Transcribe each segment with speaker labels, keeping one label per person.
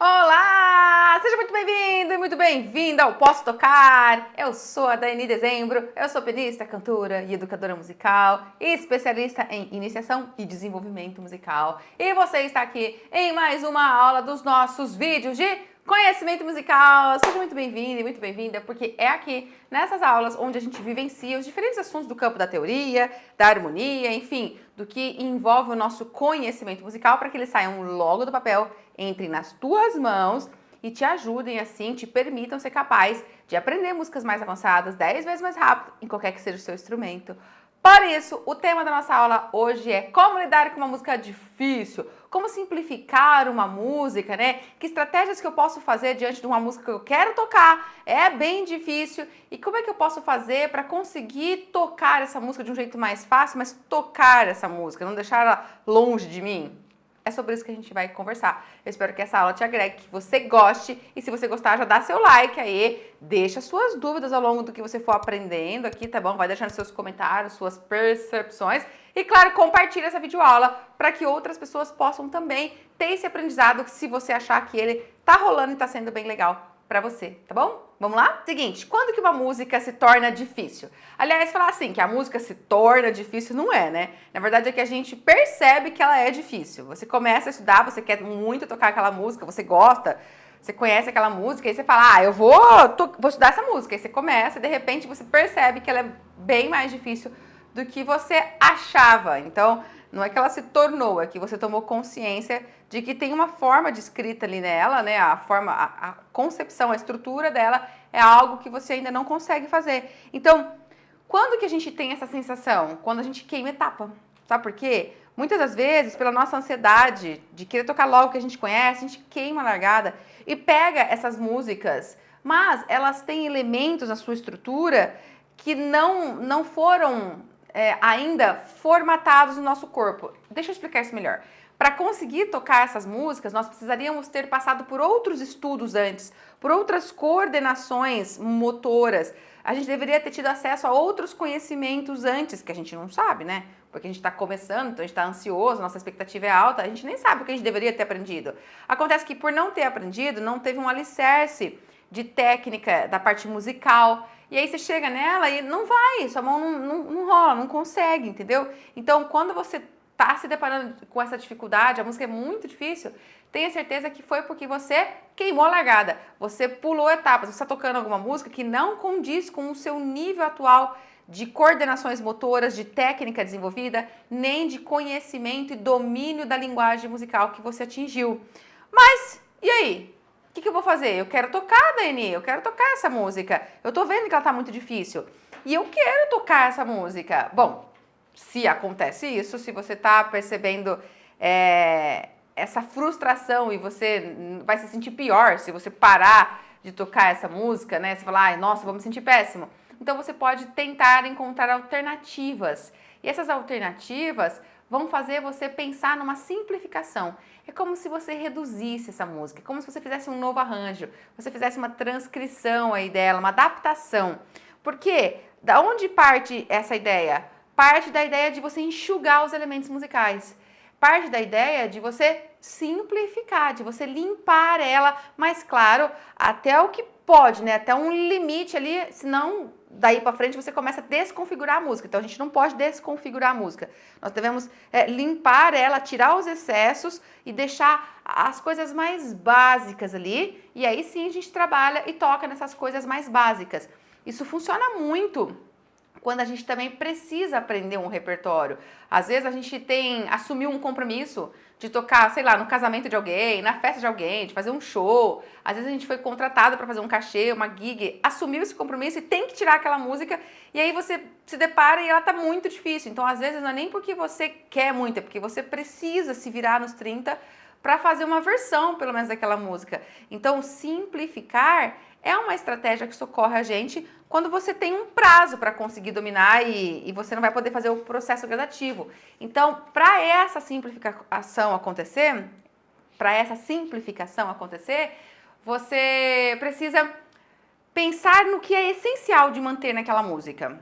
Speaker 1: Olá! Seja muito bem-vindo e muito bem-vinda ao Posso Tocar. Eu sou a Daiane Dezembro, eu sou pianista, cantora e educadora musical, especialista em iniciação e desenvolvimento musical. E você está aqui em mais uma aula dos nossos vídeos de conhecimento musical. Seja muito bem-vindo e muito bem-vinda, porque é aqui nessas aulas onde a gente vivencia os diferentes assuntos do campo da teoria, da harmonia, enfim, do que envolve o nosso conhecimento musical para que eles saiam logo do papel, entrem nas tuas mãos e te ajudem assim, te permitam ser capaz de aprender músicas mais avançadas 10 vezes mais rápido em qualquer que seja o seu instrumento. Por isso, o tema da nossa aula hoje é como lidar com uma música difícil, como simplificar uma música, né? Que estratégias que eu posso fazer diante de uma música que eu quero tocar, é bem difícil, e como é que eu posso fazer para conseguir tocar essa música de um jeito mais fácil, mas tocar essa música, não deixar ela longe de mim? É sobre isso que a gente vai conversar. Eu espero que essa aula te agregue, que você goste. E se você gostar, já dá seu like aí. Deixa suas dúvidas ao longo do que você for aprendendo aqui, tá bom? Vai deixando seus comentários, suas percepções. E, claro, compartilha essa videoaula para que outras pessoas possam também ter esse aprendizado se você achar que ele tá rolando e tá sendo bem legal para você, tá bom? Vamos lá? Seguinte, quando que uma música se torna difícil? Aliás, falar assim, que a música se torna difícil não é, né? Na verdade é que a gente percebe que ela é difícil. Você começa a estudar, você quer muito tocar aquela música, você gosta, você conhece aquela música, e você fala, eu vou estudar essa música. Aí você começa e de repente você percebe que ela é bem mais difícil do que você achava. Então, não é que ela se tornou, é que você tomou consciência de que tem uma forma de escrita ali nela, né? A concepção, a estrutura dela é algo que você ainda não consegue fazer. Então, quando que a gente tem essa sensação? Quando a gente queima etapa. Sabe por quê? Muitas das vezes, pela nossa ansiedade de querer tocar logo o que a gente conhece, a gente queima a largada e pega essas músicas, mas elas têm elementos na sua estrutura que não foram ainda formatados no nosso corpo. Deixa eu explicar isso melhor. Para conseguir tocar essas músicas, nós precisaríamos ter passado por outros estudos antes, por outras coordenações motoras. A gente deveria ter tido acesso a outros conhecimentos antes, que a gente não sabe, né? Porque a gente está começando, então a gente está ansioso, nossa expectativa é alta, a gente nem sabe o que a gente deveria ter aprendido. Acontece que por não ter aprendido, não teve um alicerce de técnica da parte musical. E aí você chega nela e não vai, sua mão não rola, não consegue, entendeu? Então, quando você tá se deparando com essa dificuldade, a música é muito difícil, tenha certeza que foi porque você queimou a largada, você pulou etapas, você está tocando alguma música que não condiz com o seu nível atual de coordenações motoras, de técnica desenvolvida, nem de conhecimento e domínio da linguagem musical que você atingiu. Mas, e aí? O que eu vou fazer? Eu quero tocar, Dani, eu quero tocar essa música. Eu tô vendo que ela tá muito difícil. E eu quero tocar essa música. Bom, se acontece isso, se você tá percebendo essa frustração e você vai se sentir pior se você parar de tocar essa música, né? Você fala, nossa, vou me sentir péssimo. Então você pode tentar encontrar alternativas. E essas alternativas vão fazer você pensar numa simplificação. É como se você reduzisse essa música, é como se você fizesse um novo arranjo, você fizesse uma transcrição aí dela, uma adaptação. Por quê? Da onde parte essa ideia? Parte da ideia de você enxugar os elementos musicais. Parte da ideia de você simplificar, de você limpar ela, mas claro, até o que pode, né? Até um limite ali, senão daí para frente você começa a desconfigurar a música. Então a gente não pode desconfigurar a música. Nós devemos limpar ela, tirar os excessos e deixar as coisas mais básicas ali. E aí sim a gente trabalha e toca nessas coisas mais básicas. Isso funciona muito quando a gente também precisa aprender um repertório. Às vezes a gente assumiu um compromisso de tocar, sei lá, no casamento de alguém, na festa de alguém, de fazer um show. Às vezes a gente foi contratado para fazer um cachê, uma gig, assumiu esse compromisso e tem que tirar aquela música, e aí você se depara e ela tá muito difícil. Então, às vezes não é nem porque você quer muito, é porque você precisa se virar nos 30 para fazer uma versão, pelo menos, daquela música. Então, simplificar é uma estratégia que socorre a gente quando você tem um prazo para conseguir dominar e você não vai poder fazer o processo gradativo. Então, para essa simplificação acontecer, você precisa pensar no que é essencial de manter naquela música.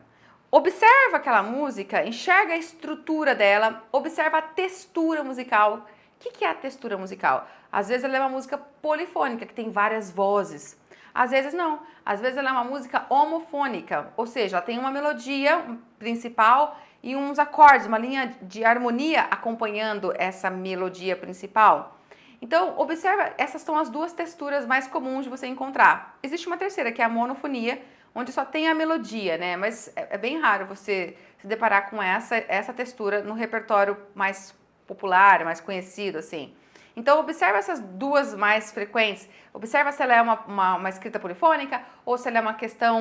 Speaker 1: Observa aquela música, enxerga a estrutura dela, observa a textura musical, que é a textura musical? Às vezes ela é uma música polifônica, que tem várias vozes. Às vezes não. Às vezes ela é uma música homofônica, ou seja, ela tem uma melodia principal e uns acordes, uma linha de harmonia acompanhando essa melodia principal. Então, observa, essas são as duas texturas mais comuns de você encontrar. Existe uma terceira, que é a monofonia, onde só tem a melodia, né? Mas é bem raro você se deparar com essa textura no repertório mais popular, mais conhecido, assim. Então, observa essas duas mais frequentes. Observa se ela é uma escrita polifônica ou se ela é uma questão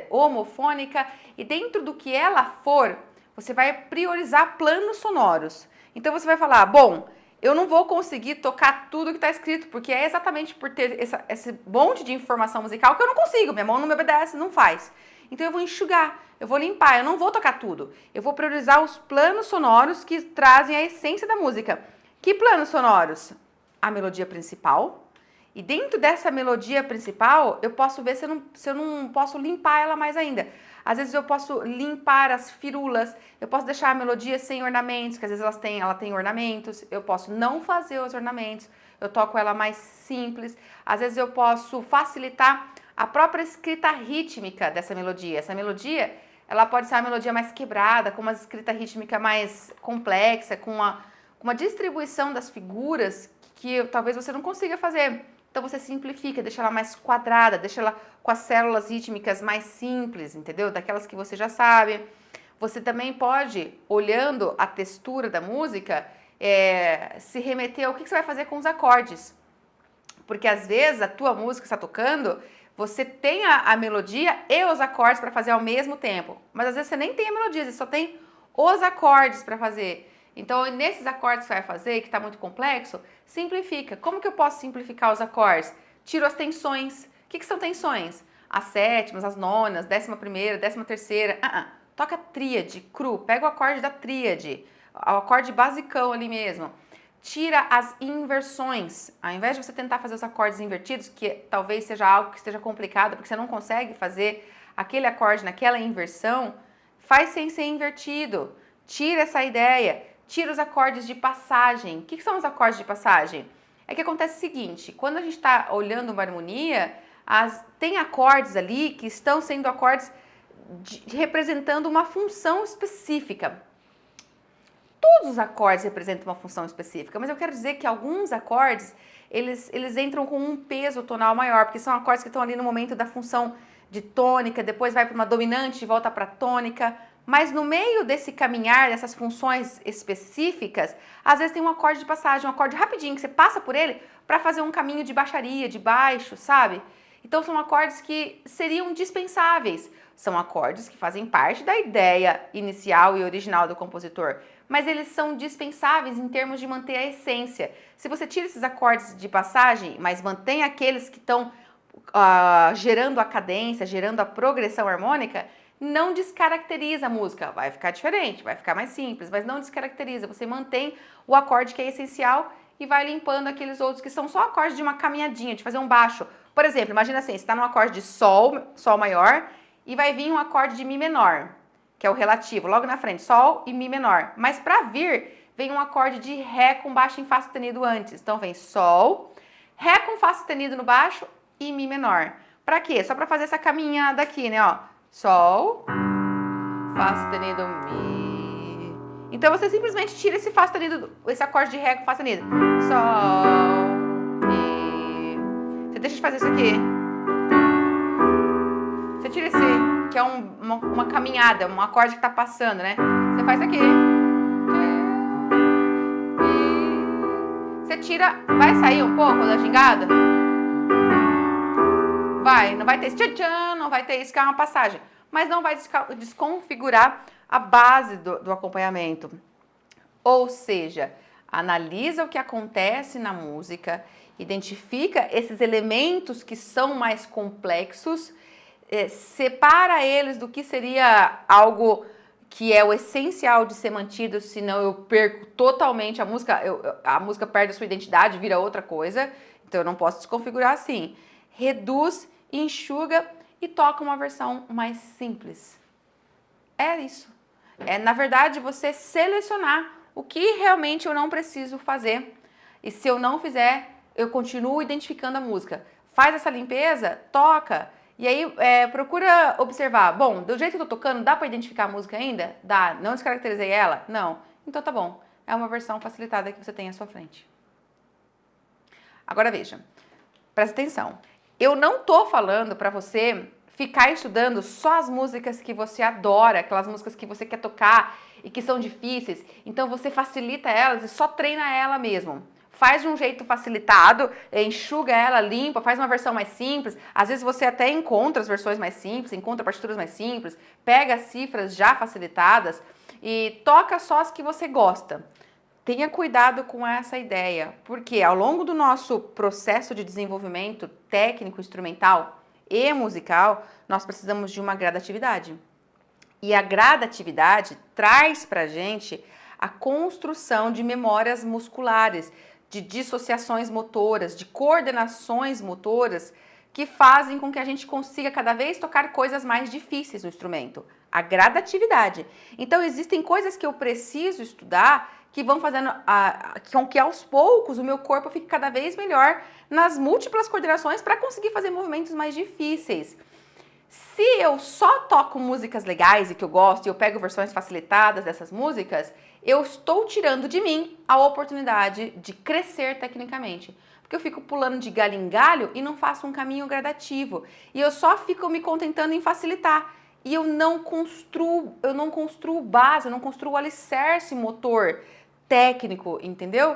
Speaker 1: homofônica. E dentro do que ela for, você vai priorizar planos sonoros. Então, você vai falar, bom, eu não vou conseguir tocar tudo que está escrito, porque é exatamente por ter esse monte de informação musical que eu não consigo. Minha mão não me obedece, não faz. Então, eu vou enxugar, eu vou limpar, eu não vou tocar tudo. Eu vou priorizar os planos sonoros que trazem a essência da música. Que planos sonoros? A melodia principal. E dentro dessa melodia principal, eu posso ver se eu não posso limpar ela mais ainda. Às vezes eu posso limpar as firulas, eu posso deixar a melodia sem ornamentos, que às vezes ela tem ornamentos, eu posso não fazer os ornamentos, eu toco ela mais simples. Às vezes eu posso facilitar a própria escrita rítmica dessa melodia. Essa melodia, ela pode ser uma melodia mais quebrada, com uma escrita rítmica mais complexa, com uma distribuição das figuras que talvez você não consiga fazer. Então você simplifica, deixa ela mais quadrada, deixa ela com as células rítmicas mais simples, entendeu? Daquelas que você já sabe. Você também pode, olhando a textura da música, se remeter ao que você vai fazer com os acordes. Porque às vezes a tua música está tocando, você tem a melodia e os acordes para fazer ao mesmo tempo. Mas às vezes você nem tem a melodia, você só tem os acordes para fazer. Então, nesses acordes que você vai fazer, que está muito complexo, simplifica. Como que eu posso simplificar os acordes? Tiro as tensões. O que são tensões? As sétimas, as nonas, 11ª, 13ª. Toca tríade, cru. Pega o acorde da tríade, o acorde basicão ali mesmo. Tira as inversões. Ao invés de você tentar fazer os acordes invertidos, que talvez seja algo que esteja complicado, porque você não consegue fazer aquele acorde naquela inversão, faz sem ser invertido. Tira essa ideia. Tira os acordes de passagem. O que são os acordes de passagem? É que acontece o seguinte, quando a gente está olhando uma harmonia, tem acordes ali que estão sendo acordes representando uma função específica. Todos os acordes representam uma função específica, mas eu quero dizer que alguns acordes, eles entram com um peso tonal maior, porque são acordes que estão ali no momento da função de tônica, depois vai para uma dominante e volta para tônica. Mas no meio desse caminhar, dessas funções específicas, às vezes tem um acorde de passagem, um acorde rapidinho, que você passa por ele para fazer um caminho de baixaria, de baixo, sabe? Então são acordes que seriam dispensáveis. São acordes que fazem parte da ideia inicial e original do compositor, mas eles são dispensáveis em termos de manter a essência. Se você tira esses acordes de passagem, mas mantém aqueles que estão gerando a cadência, gerando a progressão harmônica, não descaracteriza a música, vai ficar diferente, vai ficar mais simples, mas não descaracteriza, você mantém o acorde que é essencial e vai limpando aqueles outros que são só acordes de uma caminhadinha, de fazer um baixo. Por exemplo, imagina assim, você está num acorde de sol maior e vai vir um acorde de mi menor, que é o relativo, logo na frente, sol e mi menor. Mas para vir, vem um acorde de ré com baixo em fá sustenido antes. Então vem sol, ré com fá sustenido no baixo e mi menor. Para quê? Só para fazer essa caminhada aqui, né, ó. Sol, fá sustenido, mi. Então você simplesmente tira esse fá sustenido, esse acorde de ré com fá sustenido. Sol, mi. Você deixa de fazer isso aqui. Você tira esse, que é uma caminhada, um acorde que tá passando, né? Você faz aqui. Você tira, vai sair um pouco da gingada? Não vai ter esse tchan, não vai ter isso que é uma passagem, mas não vai desconfigurar a base do acompanhamento. Ou seja, analisa o que acontece na música, identifica esses elementos que são mais complexos, separa eles do que seria algo que é o essencial de ser mantido, senão eu perco totalmente a música, a música perde a sua identidade, vira outra coisa, então eu não posso desconfigurar assim. Reduz, enxuga e toca uma versão mais simples. É isso. É, na verdade, você selecionar o que realmente eu não preciso fazer E se eu não fizer, eu continuo identificando a música. Faz essa limpeza, toca. E aí, procura observar. Bom, do jeito que eu tô tocando, dá para identificar a música ainda? Dá. Não descaracterizei ela? Não. Então tá bom. É uma versão facilitada que você tem à sua frente. Agora veja, presta atenção. Eu não tô falando para você ficar estudando só as músicas que você adora, aquelas músicas que você quer tocar e que são difíceis. Então você facilita elas e só treina ela mesmo. Faz de um jeito facilitado, enxuga ela, limpa, faz uma versão mais simples. Às vezes você até encontra as versões mais simples, encontra partituras mais simples, pega as cifras já facilitadas e toca só as que você gosta. Tenha cuidado com essa ideia, porque ao longo do nosso processo de desenvolvimento técnico, instrumental e musical, nós precisamos de uma gradatividade. E a gradatividade traz pra gente a construção de memórias musculares, de dissociações motoras, de coordenações motoras que fazem com que a gente consiga cada vez tocar coisas mais difíceis no instrumento. A gradatividade. Então existem coisas que eu preciso estudar que vão fazendo com que aos poucos o meu corpo fique cada vez melhor nas múltiplas coordenações para conseguir fazer movimentos mais difíceis. Se eu só toco músicas legais e que eu gosto e eu pego versões facilitadas dessas músicas, eu estou tirando de mim a oportunidade de crescer tecnicamente. Porque eu fico pulando de galho em galho e não faço um caminho gradativo. E eu só fico me contentando em facilitar. E eu não construo base, eu não construo alicerce motor técnico, entendeu?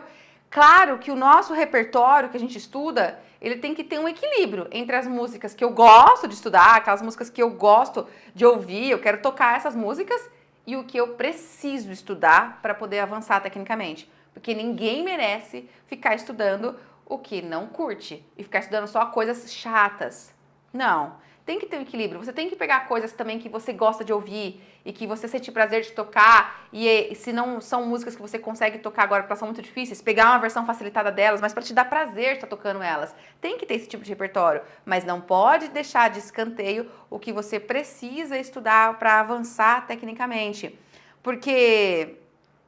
Speaker 1: Claro que o nosso repertório que a gente estuda, ele tem que ter um equilíbrio entre as músicas que eu gosto de estudar, aquelas músicas que eu gosto de ouvir, eu quero tocar essas músicas, e o que eu preciso estudar para poder avançar tecnicamente. Porque ninguém merece ficar estudando o que não curte e ficar estudando só coisas chatas. Não. Tem que ter um equilíbrio. Você tem que pegar coisas também que você gosta de ouvir e que você sente prazer de tocar. E se não são músicas que você consegue tocar agora porque elas são muito difíceis, pegar uma versão facilitada delas, mas para te dar prazer de estar tocando elas. Tem que ter esse tipo de repertório, mas não pode deixar de escanteio o que você precisa estudar para avançar tecnicamente. Porque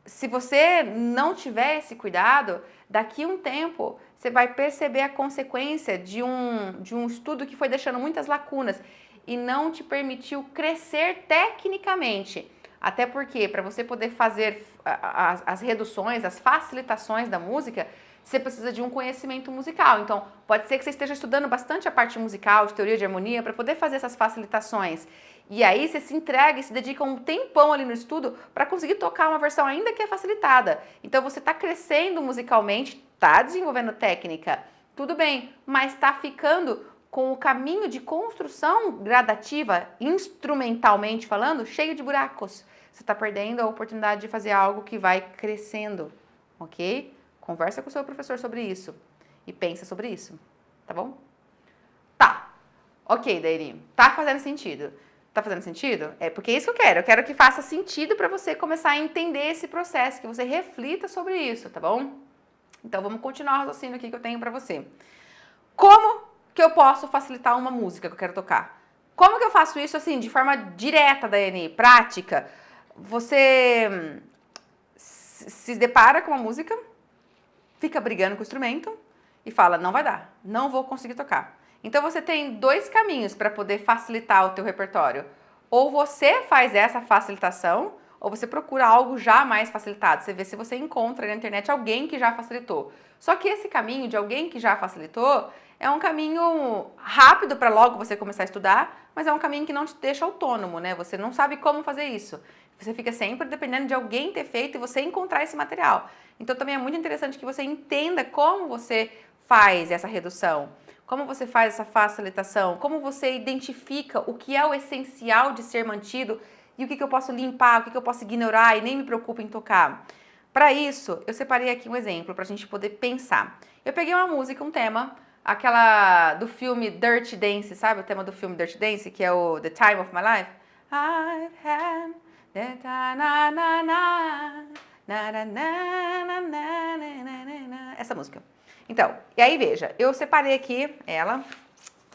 Speaker 1: se você não tiver esse cuidado, daqui a um tempo você vai perceber a consequência de um estudo que foi deixando muitas lacunas e não te permitiu crescer tecnicamente. Até porque, para você poder fazer as reduções, as facilitações da música, você precisa de um conhecimento musical. Então, pode ser que você esteja estudando bastante a parte musical, de teoria de harmonia, para poder fazer essas facilitações. E aí você se entrega e se dedica um tempão ali no estudo para conseguir tocar uma versão ainda que é facilitada. Então você está crescendo musicalmente, está desenvolvendo técnica, tudo bem, mas está ficando com o caminho de construção gradativa, instrumentalmente falando, cheio de buracos. Você está perdendo a oportunidade de fazer algo que vai crescendo, ok? Conversa com o seu professor sobre isso e pensa sobre isso, tá bom? Tá, ok, Dairi, tá fazendo sentido. Tá fazendo sentido? É porque é isso que eu quero. Eu quero que faça sentido para você começar a entender esse processo, que você reflita sobre isso, tá bom? Então vamos continuar o raciocínio aqui que eu tenho para você. Como que eu posso facilitar uma música que eu quero tocar? Como que eu faço isso assim, de forma direta, Daiane, prática? Você se depara com uma música, fica brigando com o instrumento e fala, não vai dar, não vou conseguir tocar. Então você tem dois caminhos para poder facilitar o teu repertório. Ou você faz essa facilitação, ou você procura algo já mais facilitado. Você vê se você encontra na internet alguém que já facilitou. Só que esse caminho de alguém que já facilitou é um caminho rápido para logo você começar a estudar, mas é um caminho que não te deixa autônomo, né? Você não sabe como fazer isso. Você fica sempre dependendo de alguém ter feito e você encontrar esse material. Então também é muito interessante que você entenda como você faz essa redução. Como você faz essa facilitação? Como você identifica o que é o essencial de ser mantido e o que eu posso limpar, o que eu posso ignorar e nem me preocupo em tocar? Para isso, eu separei aqui um exemplo para a gente poder pensar. Eu peguei uma música, um tema, aquela do filme Dirty Dance, sabe? O tema do filme Dirty Dance, que é o The Time of My Life. I've had the time, na, na, na, na, na, na, na, na, na, essa música. Então, e aí veja, eu separei aqui ela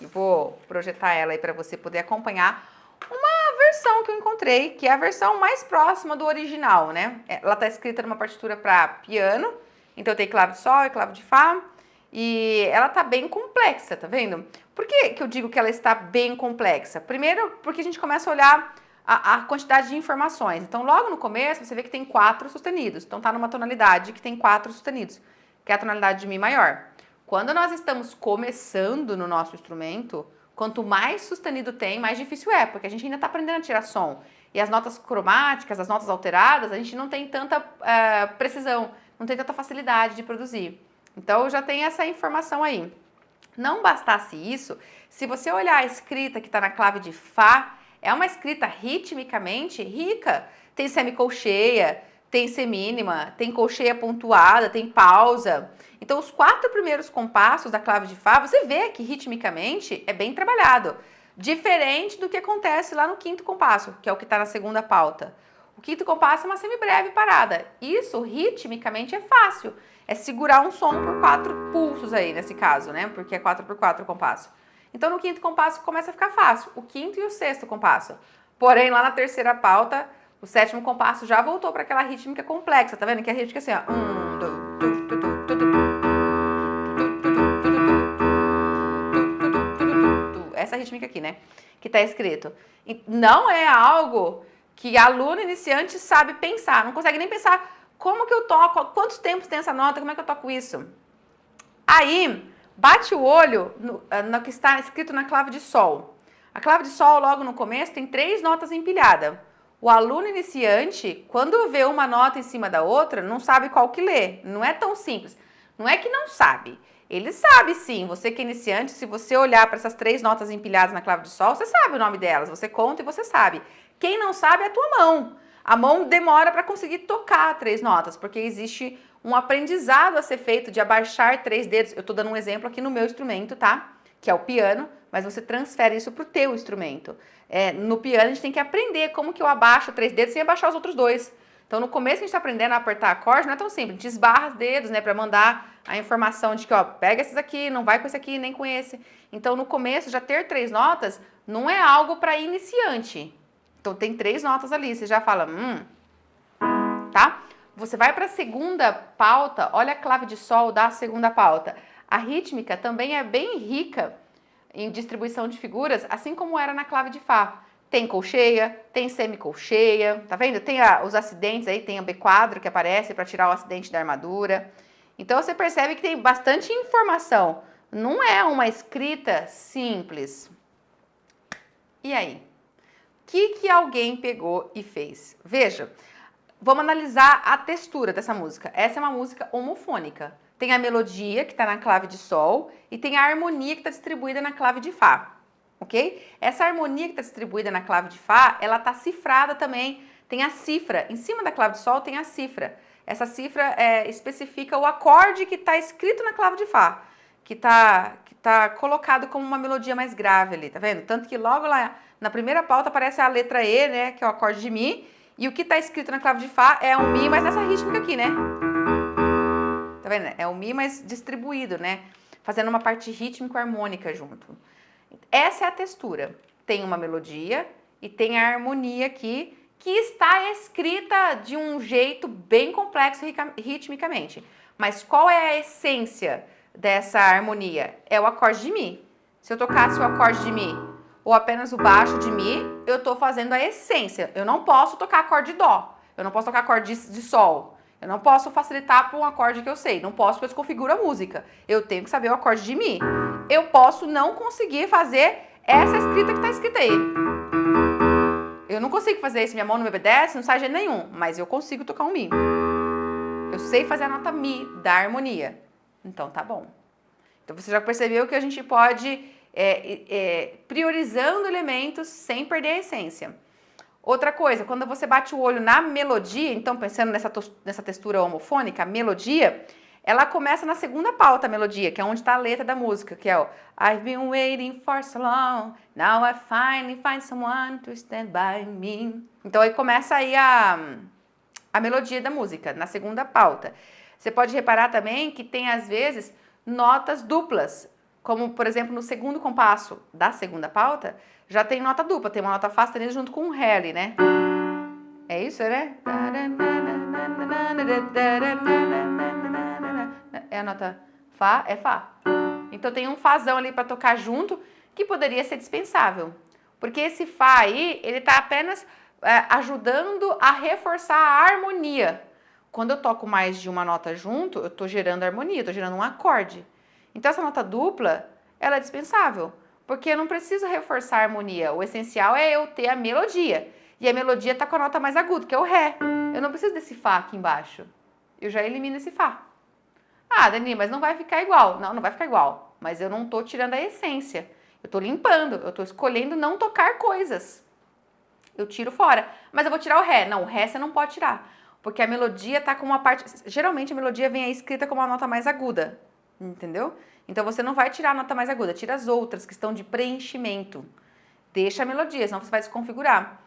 Speaker 1: e vou projetar ela aí para você poder acompanhar uma versão que eu encontrei, que é a versão mais próxima do original, né? Ela tá escrita numa partitura para piano, Então tem clave de sol e clave de fá. E ela tá bem complexa, tá vendo? Por que eu digo que ela está bem complexa? Primeiro, porque a gente começa a olhar a quantidade de informações. Então, logo no começo, você vê que tem 4 sustenidos. Então, tá numa tonalidade que tem 4 sustenidos, que é a tonalidade de Mi maior. Quando nós estamos começando no nosso instrumento, quanto mais sustenido tem, mais difícil é, porque a gente ainda está aprendendo a tirar som. E as notas cromáticas, as notas alteradas, a gente não tem tanta precisão, não tem tanta facilidade de produzir. Então, já tem essa informação aí. Não bastasse isso, se você olhar a escrita que está na clave de Fá, é uma escrita ritmicamente rica. Tem semicolcheia, tem semínima, tem colcheia pontuada, tem pausa. Então, os 4 primeiros compassos da clave de Fá, você vê que ritmicamente é bem trabalhado. Diferente do que acontece lá no 5º compasso, que é o que está na segunda pauta. O 5º compasso é uma semibreve parada. Isso, ritmicamente, é fácil. É segurar um som por 4 pulsos aí, nesse caso, né? Porque é 4x4 o compasso. Então, no 5º compasso começa a ficar fácil. O 5º e o 6º compasso. Porém, lá na 3ª pauta, o 7º compasso já voltou para aquela rítmica complexa. Tá vendo? Que é a rítmica assim, ó. Essa rítmica aqui, né? Que tá escrito. E não é algo que aluno iniciante sabe pensar. Não consegue nem pensar como que eu toco, quantos tempos tem essa nota, como é que eu toco isso. Aí, bate o olho no que está escrito na clave de sol. A clave de sol, logo no começo, tem 3 notas empilhadas. O aluno iniciante, quando vê uma nota em cima da outra, não sabe qual que lê. Não é tão simples. Não é que não sabe. Ele sabe sim. Você que é iniciante, se você olhar para essas 3 notas empilhadas na clave de sol, você sabe o nome delas. Você conta e você sabe. Quem não sabe é a tua mão. A mão demora para conseguir tocar 3 notas, porque existe um aprendizado a ser feito de abaixar 3 dedos. Eu estou dando um exemplo aqui no meu instrumento, tá? Que é o piano, mas você transfere isso para o teu instrumento. No piano a gente tem que aprender como que eu abaixo 3 dedos sem abaixar os outros 2. Então no começo a gente está aprendendo a apertar acorde, não é tão simples. A gente esbarra os dedos, né, para mandar a informação de que, ó, pega esses aqui, não vai com esse aqui, nem com esse. Então no começo já ter 3 notas não é algo para iniciante. Então tem 3 notas ali, você já fala, tá? Você vai para a segunda pauta, olha a clave de sol da segunda pauta. A rítmica também é bem rica em distribuição de figuras, assim como era na clave de Fá. Tem colcheia, tem semicolcheia, tá vendo? Tem os acidentes aí, tem o B quadro que aparece para tirar o acidente da armadura. Então você percebe que tem bastante informação. Não é uma escrita simples. E aí? O que alguém pegou e fez? Veja, vamos analisar a textura dessa música. Essa é uma música homofônica. Tem a melodia, que está na clave de sol, e tem a harmonia, que está distribuída na clave de Fá, ok? Essa harmonia que está distribuída na clave de Fá, ela está cifrada também. Tem a cifra. Em cima da clave de sol tem a cifra. Essa cifra especifica o acorde que está escrito na clave de Fá, que tá colocado como uma melodia mais grave ali, tá vendo? Tanto que logo lá na primeira pauta aparece a letra E, né, que é o acorde de Mi, e o que tá escrito na clave de Fá é um Mi, mas nessa rítmica aqui, né? Tá vendo? É um Mi, mas distribuído, né? Fazendo uma parte rítmico-harmônica junto. Essa é a textura. Tem uma melodia e tem a harmonia aqui, que está escrita de um jeito bem complexo ritmicamente. Mas qual é a essência dessa harmonia? É o acorde de Mi. Se eu tocasse o acorde de Mi ou apenas o baixo de Mi, eu estou fazendo a essência. Eu não posso tocar acorde de Dó. Eu não posso tocar acorde de Sol. Eu não posso facilitar para um acorde que eu sei. Não posso porque eu desconfiguro a música. Eu tenho que saber o acorde de Mi. Eu posso não conseguir fazer essa escrita que está escrita aí. Eu não consigo fazer isso. Minha mão não me obedece, não sai jeito nenhum. Mas eu consigo tocar um Mi. Eu sei fazer a nota Mi da harmonia. Então tá bom. Então você já percebeu que a gente pode priorizando elementos sem perder a essência. Outra coisa, quando você bate o olho na melodia, então pensando nessa textura homofônica, a melodia, ela começa na segunda pauta, a melodia, que é onde está a letra da música, que é o I've been waiting for so long, now I finally find someone to stand by me. Então aí começa aí a melodia da música, na segunda pauta. Você pode reparar também que tem às vezes notas duplas, como por exemplo no segundo compasso da segunda pauta, já tem nota dupla, tem uma nota Fá sustenido junto com um Ré ali, né? É isso, né? é a nota Fá, é Fá. Então tem um Fazão ali para tocar junto que poderia ser dispensável. Porque esse Fá aí, ele tá apenas ajudando a reforçar a harmonia. Quando eu toco mais de uma nota junto, eu tô gerando harmonia, eu tô gerando um acorde. Então essa nota dupla, ela é dispensável. Porque eu não preciso reforçar a harmonia. O essencial é eu ter a melodia. E a melodia tá com a nota mais aguda, que é o Ré. Eu não preciso desse Fá aqui embaixo. Eu já elimino esse Fá. Ah, Dani, mas não vai ficar igual. Não, não vai ficar igual. Mas eu não tô tirando a essência. Eu tô limpando, eu tô escolhendo não tocar coisas. Eu tiro fora. Mas eu vou tirar o Ré. Não, o Ré você não pode tirar. Porque a melodia tá com uma parte... Geralmente a melodia vem aí escrita como uma nota mais aguda. Entendeu? Então você não vai tirar a nota mais aguda. Tira as outras que estão de preenchimento. Deixa a melodia, senão você vai desconfigurar.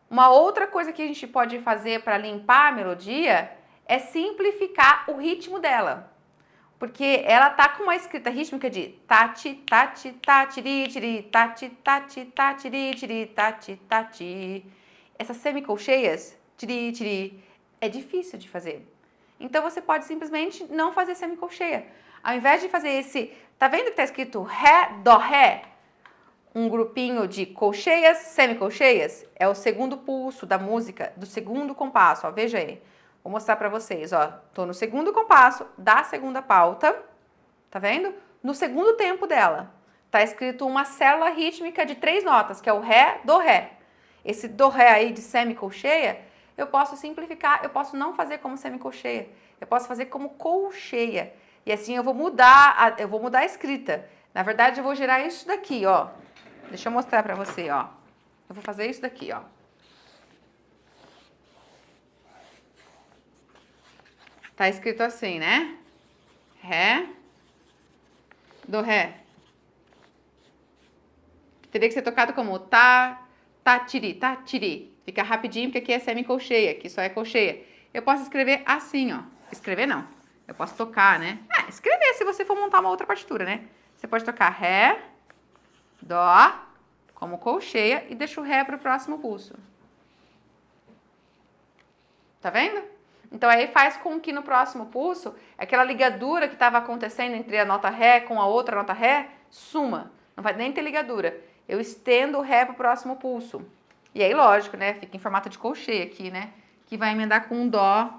Speaker 1: Uma outra coisa que a gente pode fazer para limpar a melodia é simplificar o ritmo dela. Porque ela tá com uma escrita rítmica de tati, tati, tatiri, tiri, tati, tati, tatiri, tiri, tati, tati. Essas semicolcheias, tiri, tiri, é difícil de fazer. Então você pode simplesmente não fazer semicolcheia. Ao invés de fazer esse, tá vendo que tá escrito Ré, Dó, Ré? Um grupinho de colcheias, semicolcheias, é o segundo pulso da música, do segundo compasso, ó, veja aí. Vou mostrar pra vocês, ó. Tô no segundo compasso da segunda pauta, tá vendo? No segundo tempo dela, tá escrito uma célula rítmica de 3 notas, que é o Ré, Dó, Ré. Esse Dó, Ré aí de semicolcheia, eu posso simplificar, eu posso não fazer como semicolcheia, eu posso fazer como colcheia. E assim eu vou mudar a escrita. Na verdade, eu vou gerar isso daqui, ó. Deixa eu mostrar pra você, ó. Eu vou fazer isso daqui, ó. Tá escrito assim, né? Ré, Dó, Ré. Teria que ser tocado como tá, tiri, tá, tiri. Fica rapidinho, porque aqui é semicolcheia, aqui só é colcheia. Eu posso escrever assim, ó. Escrever não. Eu posso tocar, né? Escrever se você for montar uma outra partitura, né? Você pode tocar Ré, Dó, como colcheia, e deixa o Ré pro próximo pulso. Tá vendo? Então aí faz com que no próximo pulso, aquela ligadura que estava acontecendo entre a nota Ré com a outra nota Ré, suma. Não vai nem ter ligadura. Eu estendo o Ré pro próximo pulso. E aí, lógico, né? Fica em formato de colcheia aqui, né? Que vai emendar com um Dó.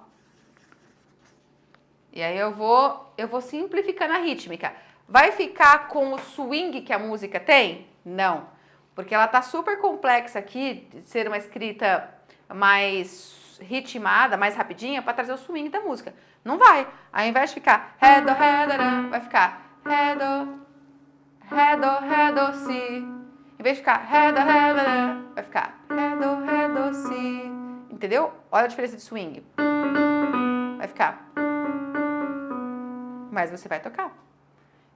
Speaker 1: E aí eu vou simplificando a rítmica. Vai ficar com o swing que a música tem? Não. Porque ela tá super complexa aqui, de ser uma escrita mais ritmada, mais rapidinha, para trazer o swing da música. Não vai. Ao invés de ficar Ré, Dó, Ré, Dó, vai ficar Ré, Dó, Ré, Dó, Ré, Dó, Si. Em vez de ficar Ré, Dó, Ré, Dó, vai ficar Ré, Dó, Ré, Dó, Si. Entendeu? Olha a diferença de swing. Vai ficar. Mas você vai tocar.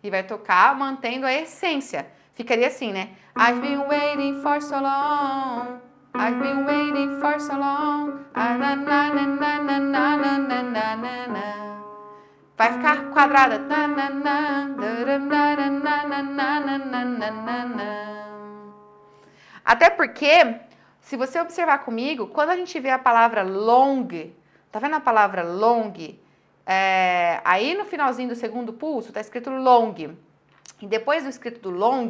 Speaker 1: E vai tocar mantendo a essência. Ficaria assim, né? I've been waiting for so long. I've been waiting for so long. Vai ficar quadrada. Até porque, se você observar comigo, quando a gente vê a palavra long, tá vendo a palavra long? Aí no finalzinho do segundo pulso tá escrito long. E depois do escrito do long,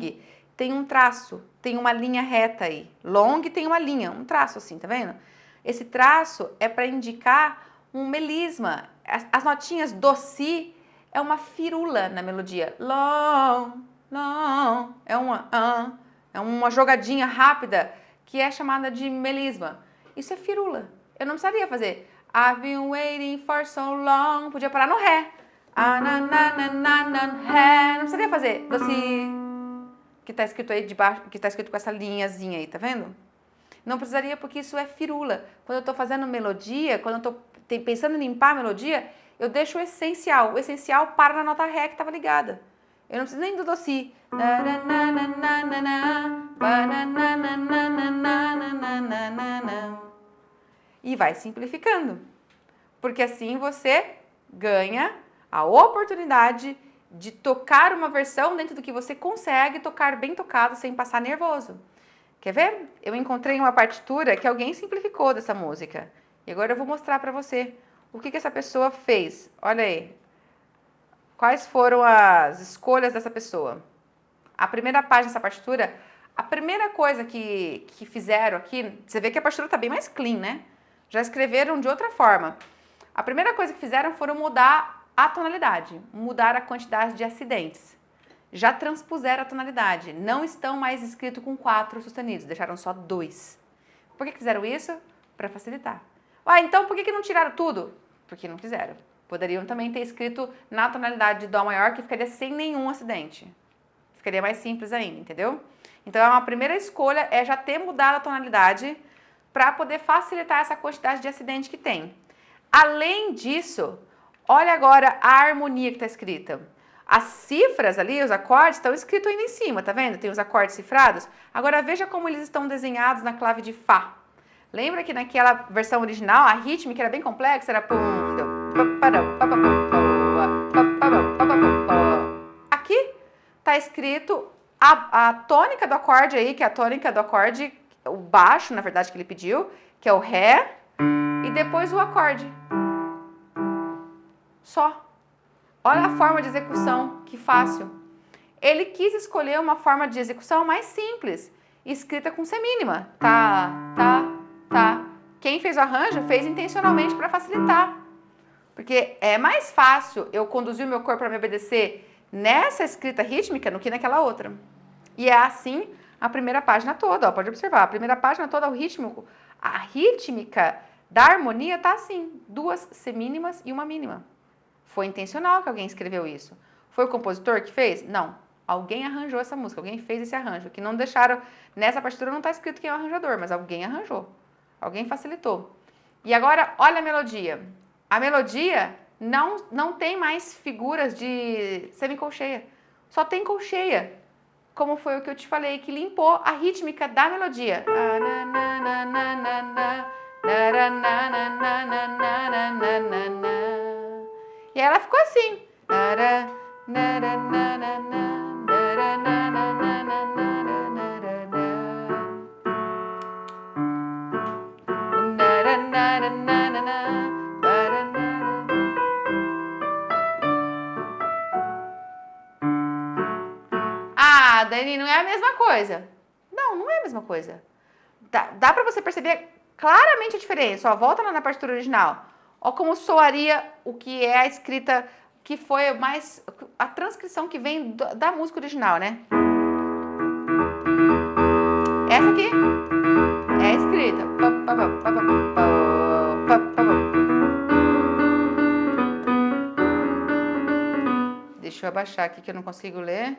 Speaker 1: tem um traço, tem uma linha reta aí. Long tem uma linha, um traço assim, tá vendo? Esse traço é para indicar um melisma. As notinhas do si é uma firula na melodia. Long, long, é uma jogadinha rápida que é chamada de melisma. Isso é firula. Eu não precisaria fazer I've been waiting for so long. Podia parar no Ré. Ré. Não precisaria fazer do si, que tá escrito aí de baixo, que tá escrito com essa linhazinha aí, tá vendo? Não precisaria, porque isso é firula. Quando eu tô fazendo melodia, quando eu tô pensando em limpar a melodia, eu deixo o essencial. O essencial para na nota Ré que estava ligada. Eu não preciso nem do si. E vai simplificando. Porque assim você ganha a oportunidade de tocar uma versão dentro do que você consegue tocar bem tocado sem passar nervoso. Quer ver? Eu encontrei uma partitura que alguém simplificou dessa música. E agora eu vou mostrar pra você o que essa pessoa fez. Olha aí. quais foram as escolhas dessa pessoa? A primeira página dessa partitura, a primeira coisa que fizeram aqui, você vê que a partitura está bem mais clean, né? Já escreveram de outra forma. A primeira coisa que fizeram foram mudar a tonalidade, mudar a quantidade de acidentes. Já transpuseram a tonalidade, não estão mais escritos com 4 sustenidos, deixaram só 2. Por que fizeram isso? Para facilitar. Então por que não tiraram tudo? Porque não fizeram. Poderiam também ter escrito na tonalidade de Dó maior, que ficaria sem nenhum acidente. Ficaria mais simples ainda, entendeu? Então a primeira escolha é já ter mudado a tonalidade para poder facilitar essa quantidade de acidente que tem. Além disso, olha agora a harmonia que está escrita. As cifras ali, os acordes, estão escritos ainda em cima, tá vendo? Tem os acordes cifrados. Agora veja como eles estão desenhados na clave de Fá. Lembra que naquela versão original, a rítmica era bem complexa, era aqui está escrito a tônica do acorde aí, que é a tônica do acorde, o baixo, na verdade, que ele pediu, que é o Ré, e depois o acorde. Só. Olha a forma de execução, que fácil. Ele quis escolher uma forma de execução mais simples, escrita com semínima. Tá, tá, tá. Quem fez o arranjo fez intencionalmente para facilitar. Porque é mais fácil eu conduzir o meu corpo para me obedecer nessa escrita rítmica do que naquela outra. E é assim a primeira página toda, ó, pode observar. A primeira página toda, a rítmica da harmonia tá assim, 2 semínimas e uma mínima. Foi intencional que alguém escreveu isso. Foi o compositor que fez? Não. Alguém arranjou essa música, alguém fez esse arranjo. Que não deixaram, nessa partitura não está escrito quem é o arranjador, mas alguém arranjou. Alguém facilitou. E agora, olha a melodia. A melodia não tem mais figuras de semicolcheia. Só tem colcheia. Como foi o que eu te falei, que limpou a rítmica da melodia. E aí ela ficou assim. Ah, Dani, não é a mesma coisa. Não é a mesma coisa. Dá pra você perceber claramente a diferença. Ó, volta lá na partitura original. Ó como soaria o que é a escrita, que foi mais a transcrição que vem da música original, né? Essa aqui é a escrita. Deixa eu abaixar aqui que eu não consigo ler.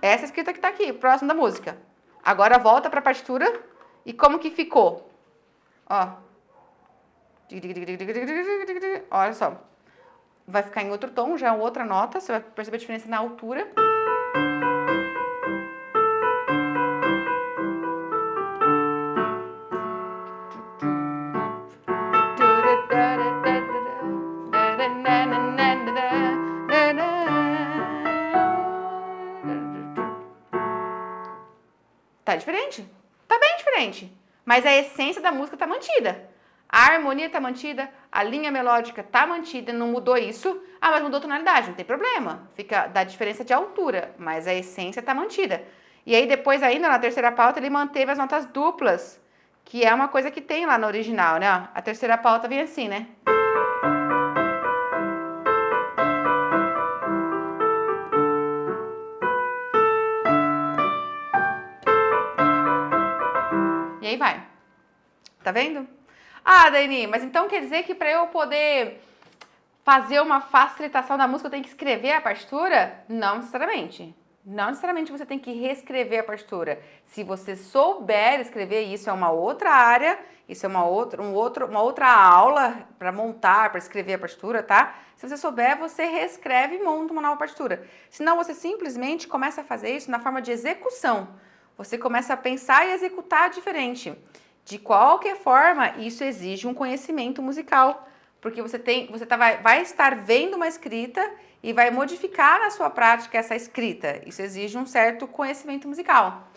Speaker 1: Essa escrita que tá aqui, próximo da música. Agora volta para a partitura e como que ficou? Ó. Olha só. Vai ficar em outro tom, já é outra nota, você vai perceber a diferença na altura. Tá diferente? Tá bem diferente. Mas a essência da música tá mantida. A harmonia tá mantida, a linha melódica tá mantida, não mudou isso. Ah, mas mudou a tonalidade, não tem problema. Fica da diferença de altura, mas a essência tá mantida. E aí depois ainda na terceira pauta ele manteve as notas duplas, que é uma coisa que tem lá no original, né? A terceira pauta vem assim, né? E aí vai. Tá vendo? Ah, Dani, mas então quer dizer que para eu poder fazer uma facilitação da música eu tenho que escrever a partitura? Não necessariamente. Não necessariamente você tem que reescrever a partitura. Se você souber escrever, isso é uma outra área, isso é uma outra aula para montar, para escrever a partitura, tá? Se você souber, você reescreve e monta uma nova partitura. Senão você simplesmente começa a fazer isso na forma de execução. Você começa a pensar e executar diferente. De qualquer forma, isso exige um conhecimento musical, porque vai estar vendo uma escrita e vai modificar na sua prática essa escrita. Isso exige um certo conhecimento musical.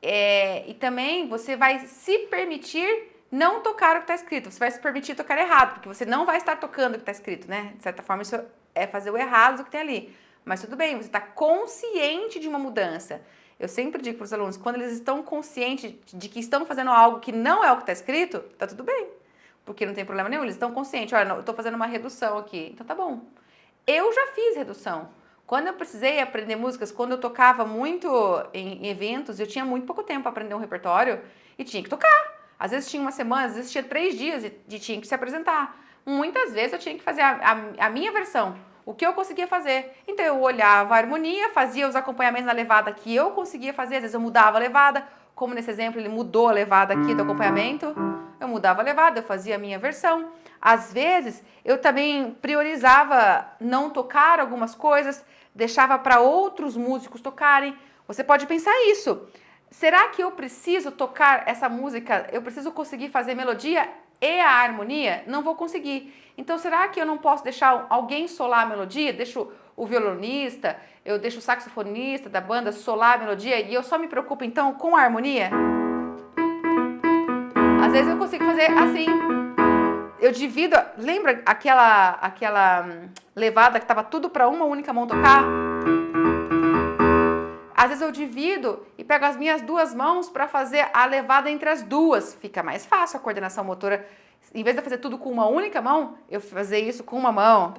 Speaker 1: E também você vai se permitir não tocar o que está escrito, você vai se permitir tocar errado, porque você não vai estar tocando o que está escrito, né? De certa forma, isso é fazer o errado do que tem ali. Mas tudo bem, você está consciente de uma mudança. Eu sempre digo para os alunos, quando eles estão conscientes de que estão fazendo algo que não é o que está escrito, tá tudo bem. Porque não tem problema nenhum, eles estão conscientes. Olha, eu estou fazendo uma redução aqui, então tá bom. Eu já fiz redução. Quando eu precisei aprender músicas, quando eu tocava muito em eventos, eu tinha muito pouco tempo para aprender um repertório e tinha que tocar. Às vezes tinha uma semana, às vezes tinha 3 dias e tinha que se apresentar. Muitas vezes eu tinha que fazer a minha versão, o que eu conseguia fazer. Então eu olhava a harmonia, fazia os acompanhamentos na levada que eu conseguia fazer, às vezes eu mudava a levada, como nesse exemplo ele mudou a levada aqui do acompanhamento, eu mudava a levada, eu fazia a minha versão. Às vezes eu também priorizava não tocar algumas coisas, deixava para outros músicos tocarem. Você pode pensar isso. Será que eu preciso tocar essa música? Eu preciso conseguir fazer melodia e a harmonia? Não vou conseguir. Então, será que eu não posso deixar alguém solar a melodia? Deixo o violonista, eu deixo o saxofonista da banda solar a melodia e eu só me preocupo, então, com a harmonia? Às vezes eu consigo fazer assim. Eu divido... Lembra aquela levada que estava tudo para uma única mão tocar? Às vezes eu divido e pego as minhas 2 mãos para fazer a levada entre as duas. Fica mais fácil a coordenação motora. Em vez de eu fazer tudo com uma única mão, eu fazer isso com uma mão.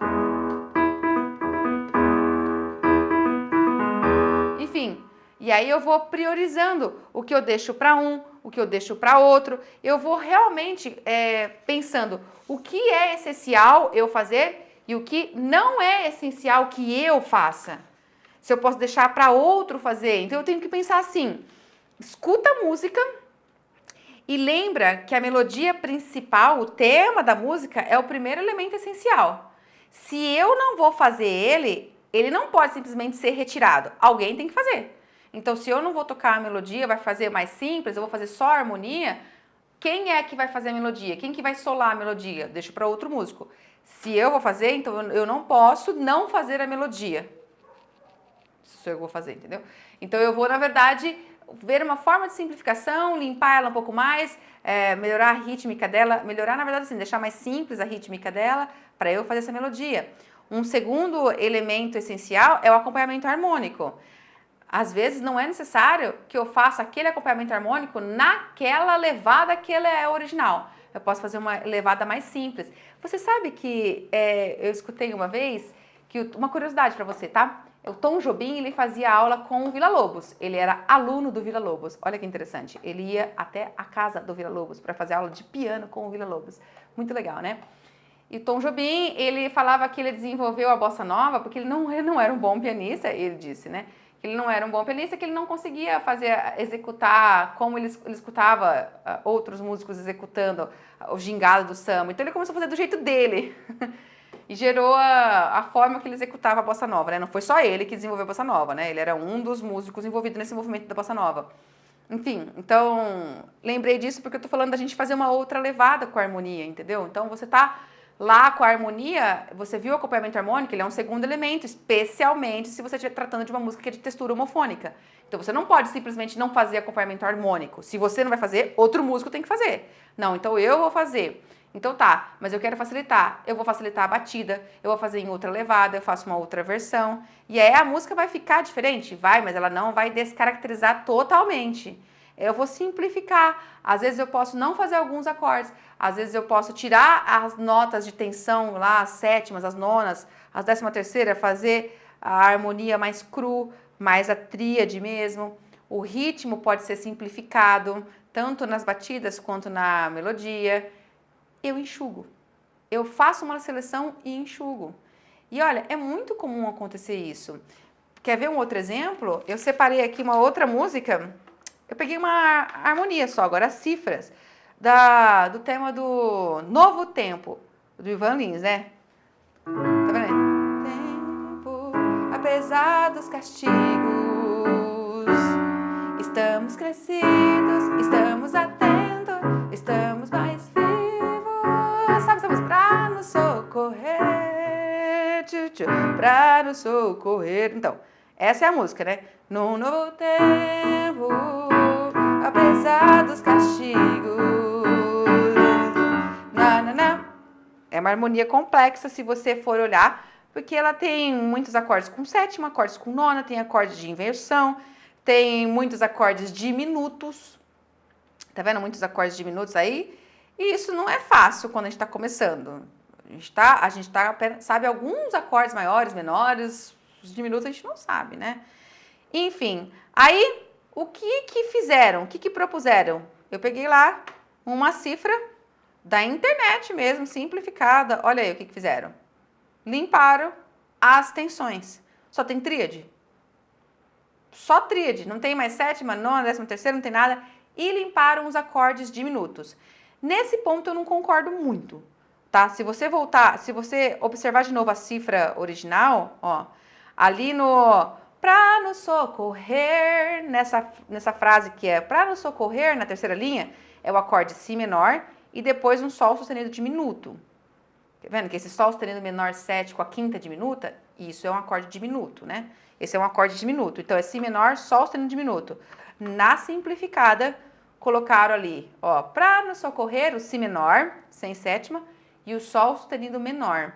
Speaker 1: Enfim, e aí eu vou priorizando o que eu deixo para um, o que eu deixo para outro. Eu vou realmente pensando o que é essencial eu fazer e o que não é essencial que eu faça. Se eu posso deixar para outro fazer. Então eu tenho que pensar assim, escuta a música e lembra que a melodia principal, o tema da música, é o primeiro elemento essencial. Se eu não vou fazer ele não pode simplesmente ser retirado. Alguém tem que fazer. Então se eu não vou tocar a melodia, vai fazer mais simples, eu vou fazer só a harmonia, quem é que vai fazer a melodia? Quem que vai solar a melodia? Deixo para outro músico. Se eu vou fazer, então eu não posso não fazer a melodia. Isso eu vou fazer, entendeu? Então eu vou, na verdade, ver uma forma de simplificação, limpar ela um pouco mais, melhorar a rítmica dela, melhorar, na verdade, assim, deixar mais simples a rítmica dela para eu fazer essa melodia. Um segundo elemento essencial é o acompanhamento harmônico. Às vezes não é necessário que eu faça aquele acompanhamento harmônico naquela levada que ela é original. Eu posso fazer uma levada mais simples. Você sabe que eu escutei uma vez, uma curiosidade para você, tá? O Tom Jobim, ele fazia aula com o Villa-Lobos. Ele era aluno do Villa-Lobos. Olha que interessante. Ele ia até a casa do Villa-Lobos para fazer aula de piano com o Villa-Lobos. Muito legal, né? E o Tom Jobim, ele falava que ele desenvolveu a bossa nova porque ele não era um bom pianista, ele disse, né? Que ele não era um bom pianista, que ele não conseguia executar como ele escutava outros músicos executando o gingado do samba. Então ele começou a fazer do jeito dele. E gerou a forma que ele executava a bossa nova, né? Não foi só ele que desenvolveu a bossa nova, né? Ele era um dos músicos envolvidos nesse movimento da bossa nova. Enfim, então, lembrei disso porque eu tô falando da gente fazer uma outra levada com a harmonia, entendeu? Então, você tá lá com a harmonia, você viu o acompanhamento harmônico, ele é um segundo elemento, especialmente se você estiver tratando de uma música que é de textura homofônica. Então, você não pode simplesmente não fazer acompanhamento harmônico. Se você não vai fazer, outro músico tem que fazer. Não, então eu vou fazer. Então tá, mas eu quero facilitar. Eu vou facilitar a batida, eu vou fazer em outra levada, eu faço uma outra versão. E aí a música vai ficar diferente? Vai, mas ela não vai descaracterizar totalmente. Eu vou simplificar. Às vezes eu posso não fazer alguns acordes. Às vezes eu posso tirar as notas de tensão lá, as sétimas, as nonas, as 13ª, fazer a harmonia mais cru, mais a tríade mesmo. O ritmo pode ser simplificado, tanto nas batidas quanto na melodia. Eu enxugo. Eu faço uma seleção e enxugo. E olha, é muito comum acontecer isso. Quer ver um outro exemplo? Eu separei aqui uma outra música. Eu peguei uma harmonia só, agora as cifras, do tema do Novo Tempo, do Ivan Lins, né? Tá vendo? Tempo, apesar dos castigos, estamos crescidos, estamos atentos, estamos mais vivos. Sabe, estamos pra nos socorrer. pra nos socorrer. Então, essa é a música, né? Num novo tempo, apesar dos castigos. É uma harmonia complexa se você for olhar, porque ela tem muitos acordes com sétima, acordes com nona, tem acordes de inversão, tem muitos acordes diminutos. Tá vendo? Muitos acordes diminutos aí. E isso não é fácil quando a gente está começando. A gente sabe alguns acordes maiores, menores, os diminutos a gente não sabe, né? Enfim, aí o que fizeram? O que propuseram? Eu peguei lá uma cifra da internet mesmo, simplificada. Olha aí o que fizeram. Limparam as tensões. Só tem tríade. Só tríade. Não tem mais sétima, nona, décima terceira, não tem nada. E limparam os acordes diminutos. Nesse ponto eu não concordo muito, tá? Se você observar de novo a cifra original, ó, ali no pra nos socorrer, nessa frase que é pra nos socorrer, na terceira linha, é o acorde Si menor e depois um Sol sustenido diminuto. Tá vendo que esse Sol sustenido menor 7 com a quinta diminuta, isso é um acorde diminuto, né? Esse é um acorde diminuto. Então é Si menor, Sol sustenido diminuto. Na simplificada, colocaram ali, ó, pra nos socorrer, o Si menor, sem sétima, e o Sol sustenido menor.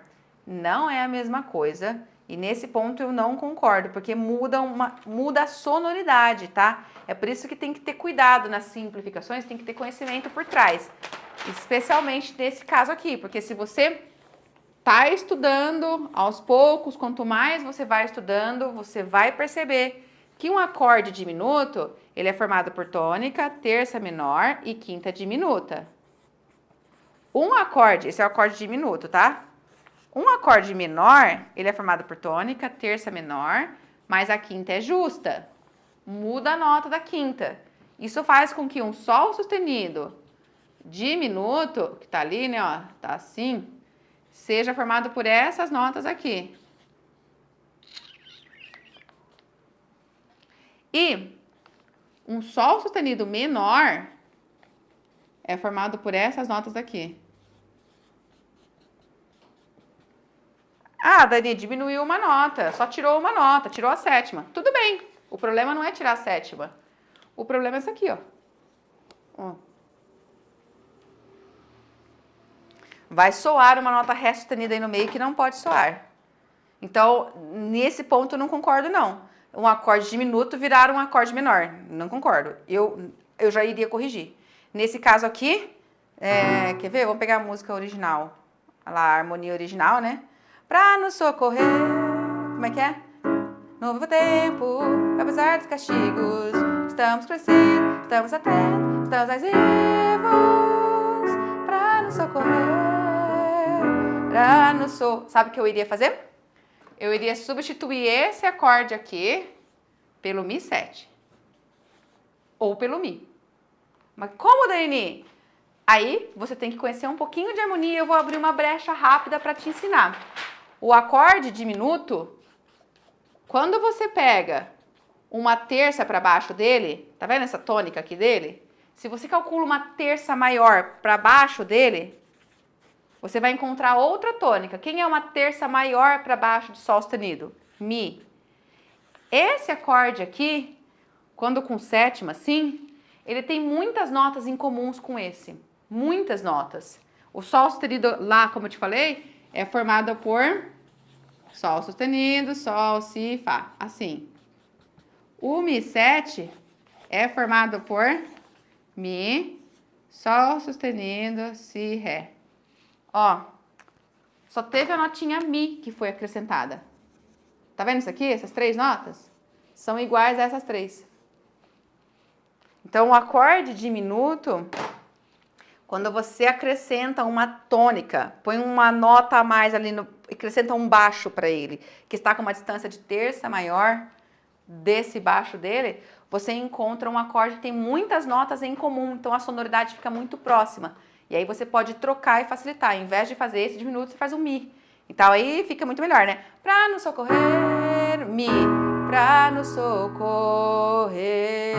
Speaker 1: Não é a mesma coisa, e nesse ponto eu não concordo, porque muda a sonoridade, tá? É por isso que tem que ter cuidado nas simplificações, tem que ter conhecimento por trás. Especialmente nesse caso aqui, porque se você tá estudando aos poucos, quanto mais você vai estudando, você vai perceber que um acorde diminuto, ele é formado por tônica, terça menor e quinta diminuta. Um acorde, esse é o acorde diminuto, tá? Um acorde menor, ele é formado por tônica, terça menor, mas a quinta é justa. Muda a nota da quinta. Isso faz com que um Sol sustenido diminuto, que tá ali, né, ó, tá assim, seja formado por essas notas aqui. E um Sol sustenido menor é formado por essas notas aqui. Ah, Dani, diminuiu uma nota, só tirou uma nota, tirou a sétima. Tudo bem, o problema não é tirar a sétima. O problema é isso aqui, ó. Vai soar uma nota Ré sustenida aí no meio que não pode soar. Então, nesse ponto eu não concordo, não. Um acorde diminuto virar um acorde menor. Não concordo. Eu já iria corrigir. Nesse caso aqui, quer ver? Vamos pegar a música original. Olha lá, a harmonia original, né? Pra nos socorrer. Como é que é? Novo tempo, apesar dos castigos. Estamos crescidos, estamos atentos, estamos mais vivos. Pra nos socorrer. Sabe o que eu iria fazer? Eu iria substituir esse acorde aqui pelo Mi7. Ou pelo Mi. Mas como, Dani? Aí você tem que conhecer um pouquinho de harmonia. Eu vou abrir uma brecha rápida para te ensinar. O acorde diminuto, quando você pega uma terça para baixo dele, tá vendo essa tônica aqui dele? Se você calcula uma terça maior para baixo dele, você vai encontrar outra tônica. Quem é uma terça maior para baixo de Sol sustenido? Mi. Esse acorde aqui, quando com sétima assim, ele tem muitas notas em comuns com esse. Muitas notas. O Sol sustenido lá, como eu te falei, é formado por Sol sustenido, Sol, Si, Fá. Assim. O Mi7 é formado por Mi, Sol sustenido, Si, Ré. Ó, só teve a notinha Mi que foi acrescentada. Tá vendo isso aqui? Essas três notas? São iguais a essas três. Então, o acorde diminuto, quando você acrescenta uma tônica, põe uma nota a mais ali, acrescenta um baixo para ele, que está com uma distância de terça maior desse baixo dele, você encontra um acorde que tem muitas notas em comum, então a sonoridade fica muito próxima. E aí você pode trocar e facilitar. Ao invés de fazer esse diminuto, você faz um Mi. Então aí fica muito melhor, né? Pra nos socorrer, Mi. Pra nos socorrer.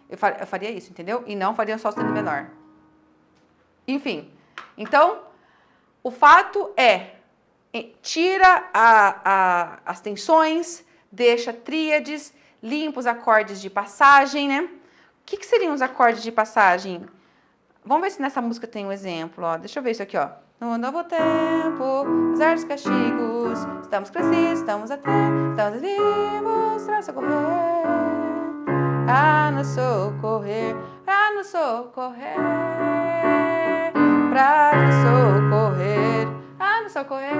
Speaker 1: Eu faria isso, entendeu? E não faria Sol sustenido menor. Enfim. Então, o fato é, tira as tensões, deixa tríades, limpa os acordes de passagem, né? O que seriam os acordes de passagem? Vamos ver se nessa música tem um exemplo, ó. Deixa eu ver isso aqui, ó. No novo tempo, apesar dos castigos, estamos crescidos, estamos atentos, estamos vivos para socorrer, a nos socorrer, para nos socorrer, para nos socorrer, a nos socorrer,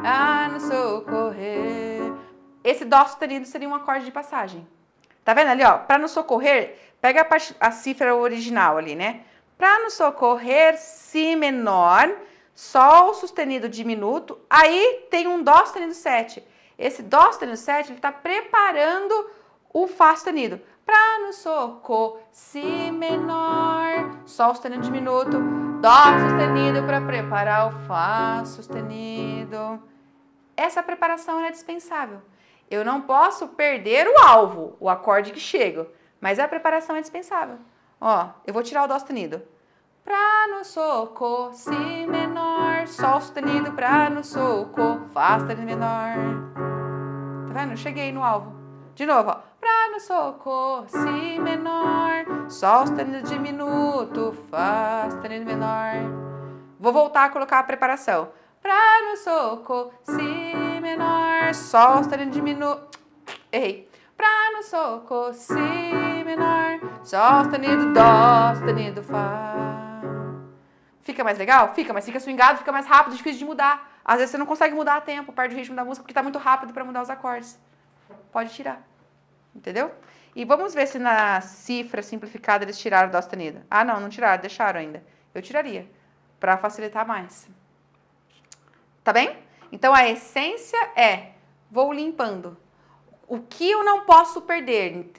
Speaker 1: a nos socorrer. Esse dó sustenido seria um acorde de passagem. Tá vendo ali, ó? Para nos socorrer, pega a cifra original ali, né? Para nos socorrer, si menor, sol sustenido diminuto, aí tem um dó sustenido 7. Esse dó sustenido 7, ele tá preparando o fá sustenido. Para nos socorrer, si menor, sol sustenido diminuto, dó sustenido para preparar o fá sustenido. Essa preparação é dispensável. Eu não posso perder o alvo, o acorde que chega, mas a preparação é dispensável. Ó, eu vou tirar o dó sustenido. Pra no socorro, si menor, sol sustenido, pra no socorro, fá sustenido menor. Tá vendo? Eu cheguei no alvo. De novo, ó. Pra no socorro, si menor, sol sustenido diminuto, fá sustenido menor. Vou voltar a colocar a preparação. Pra no socorro, si menor, sol sustenido diminuto. Errei. Pra no socorro, si menor, sol sustenido, dó sustenido, fá. Fica mais legal? Fica, mas fica swingado, fica mais rápido, difícil de mudar. Às vezes você não consegue mudar a tempo, perde o ritmo da música porque tá muito rápido para mudar os acordes. Pode tirar. Entendeu? E vamos ver se na cifra simplificada eles tiraram o dó sustenido. Ah, não tiraram, deixaram ainda. Eu tiraria, para facilitar mais. Tá bem? Então a essência é, vou limpando. O que eu não posso perder,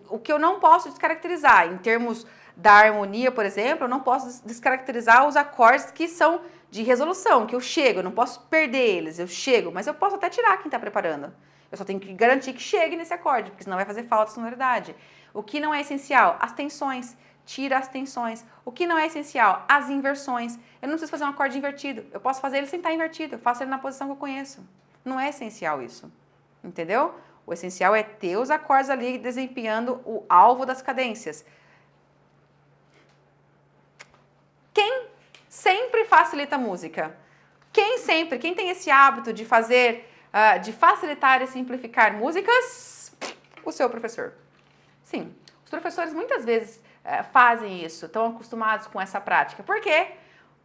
Speaker 1: o que eu não posso descaracterizar, em termos da harmonia, por exemplo, eu não posso descaracterizar os acordes que são de resolução, que eu chego, eu não posso perder eles, eu chego, mas eu posso até tirar quem está preparando. Eu só tenho que garantir que chegue nesse acorde, porque senão vai fazer falta de sonoridade. O que não é essencial? As tensões. Tira as tensões. O que não é essencial? As inversões. Eu não preciso fazer um acorde invertido. Eu posso fazer ele sem estar invertido. Eu faço ele na posição que eu conheço. Não é essencial isso. Entendeu? O essencial é ter os acordes ali desempenhando o alvo das cadências. Quem sempre facilita a música? Quem tem esse hábito de fazer, de facilitar e simplificar músicas? O seu professor. Sim, os professores muitas vezes fazem isso, estão acostumados com essa prática. Por quê?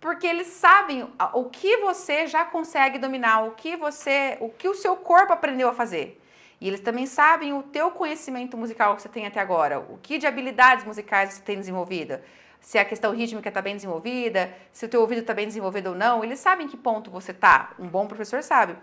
Speaker 1: Porque eles sabem o que você já consegue dominar, o que o seu corpo aprendeu a fazer. E eles também sabem o teu conhecimento musical que você tem até agora, o que de habilidades musicais você tem desenvolvido, se a questão rítmica está bem desenvolvida, se o teu ouvido está bem desenvolvido ou não, eles sabem em que ponto você está, um bom professor sabe.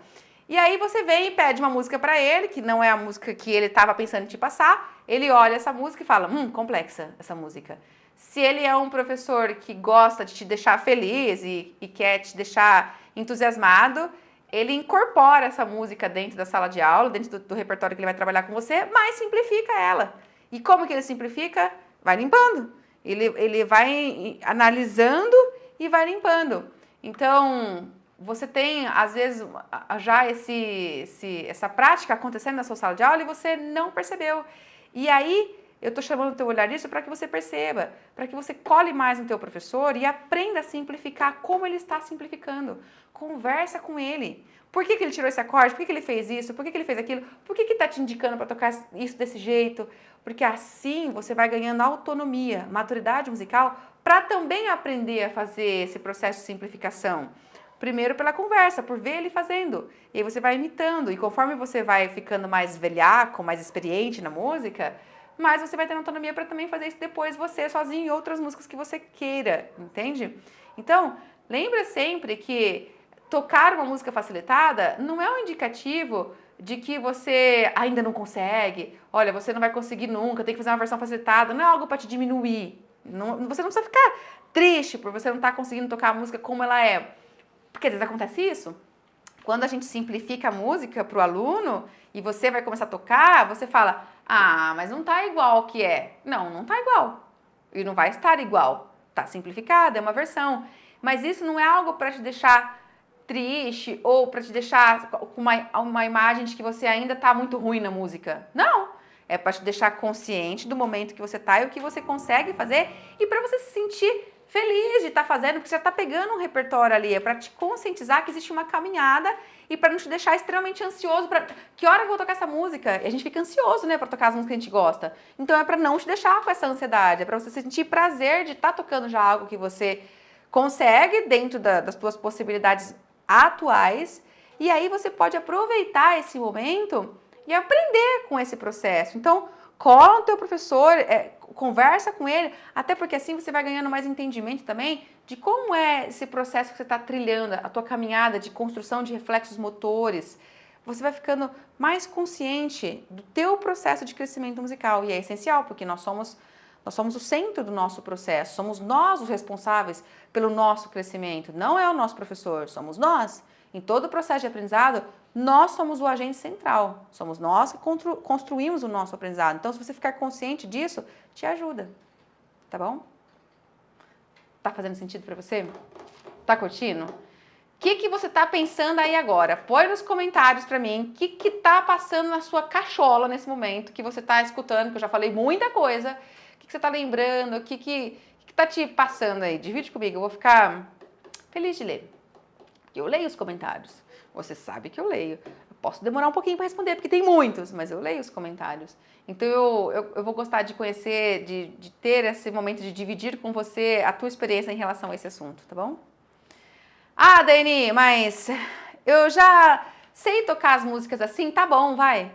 Speaker 1: E aí você vem e pede uma música para ele, que não é a música que ele estava pensando em te passar, ele olha essa música e fala, complexa essa música. Se ele é um professor que gosta de te deixar feliz e quer te deixar entusiasmado, ele incorpora essa música dentro da sala de aula, dentro do repertório que ele vai trabalhar com você, mas simplifica ela. E como que ele simplifica? Vai limpando. Ele vai analisando e vai limpando. Então, você tem, às vezes, já essa prática acontecendo na sua sala de aula e você não percebeu. E aí, eu estou chamando o teu olhar nisso para que você perceba, para que você cole mais no teu professor e aprenda a simplificar como ele está simplificando. Conversa com ele. Por que ele tirou esse acorde? Por que ele fez isso? Por que ele fez aquilo? Por que está te indicando para tocar isso desse jeito? Porque assim você vai ganhando autonomia, maturidade musical, para também aprender a fazer esse processo de simplificação. Primeiro pela conversa, por ver ele fazendo. E aí você vai imitando. E conforme você vai ficando mais velhaco, mais experiente na música, mais você vai ter autonomia para também fazer isso depois você, sozinho, em outras músicas que você queira, entende? Então, lembra sempre que tocar uma música facilitada não é um indicativo de que você ainda não consegue, olha, você não vai conseguir nunca, tem que fazer uma versão facilitada, não é algo para te diminuir. Você não precisa ficar triste por você não estar conseguindo tocar a música como ela é. Porque às vezes acontece isso. Quando a gente simplifica a música para o aluno e você vai começar a tocar, você fala, mas não tá igual que é. Não tá igual. E não vai estar igual. Tá simplificado, é uma versão. Mas isso não é algo para te deixar triste ou para te deixar com uma imagem de que você ainda está muito ruim na música. Não! É para te deixar consciente do momento que você está e o que você consegue fazer e para você se sentir feliz de estar fazendo, porque você já está pegando um repertório ali. É para te conscientizar que existe uma caminhada e para não te deixar extremamente ansioso para que hora eu vou tocar essa música? E a gente fica ansioso, né, para tocar as músicas que a gente gosta. Então é para não te deixar com essa ansiedade, é para você sentir prazer de estar tocando já algo que você consegue dentro das suas possibilidades atuais. E aí você pode aproveitar esse momento e aprender com esse processo. Então, cola no teu professor, conversa com ele, até porque assim você vai ganhando mais entendimento também de como é esse processo que você está trilhando, a tua caminhada de construção de reflexos motores. Você vai ficando mais consciente do teu processo de crescimento musical e é essencial, porque nós somos o centro do nosso processo, somos nós os responsáveis pelo nosso crescimento, não é o nosso professor, somos nós. Em todo o processo de aprendizado, nós somos o agente central, somos nós que construímos o nosso aprendizado. Então, se você ficar consciente disso, te ajuda, tá bom? Tá fazendo sentido para você? Tá curtindo? O que você tá pensando aí agora? Põe nos comentários para mim o que tá passando na sua cachola nesse momento, que você tá escutando, que eu já falei muita coisa, o que você tá lembrando, o que tá te passando aí? Divide comigo, eu vou ficar feliz de ler. Eu leio os comentários. Você sabe que eu leio. Eu posso demorar um pouquinho para responder, porque tem muitos, mas eu leio os comentários. Então eu vou gostar de conhecer, de ter esse momento de dividir com você a tua experiência em relação a esse assunto, tá bom? Ah, Dani, mas eu já sei tocar as músicas assim, tá bom, vai.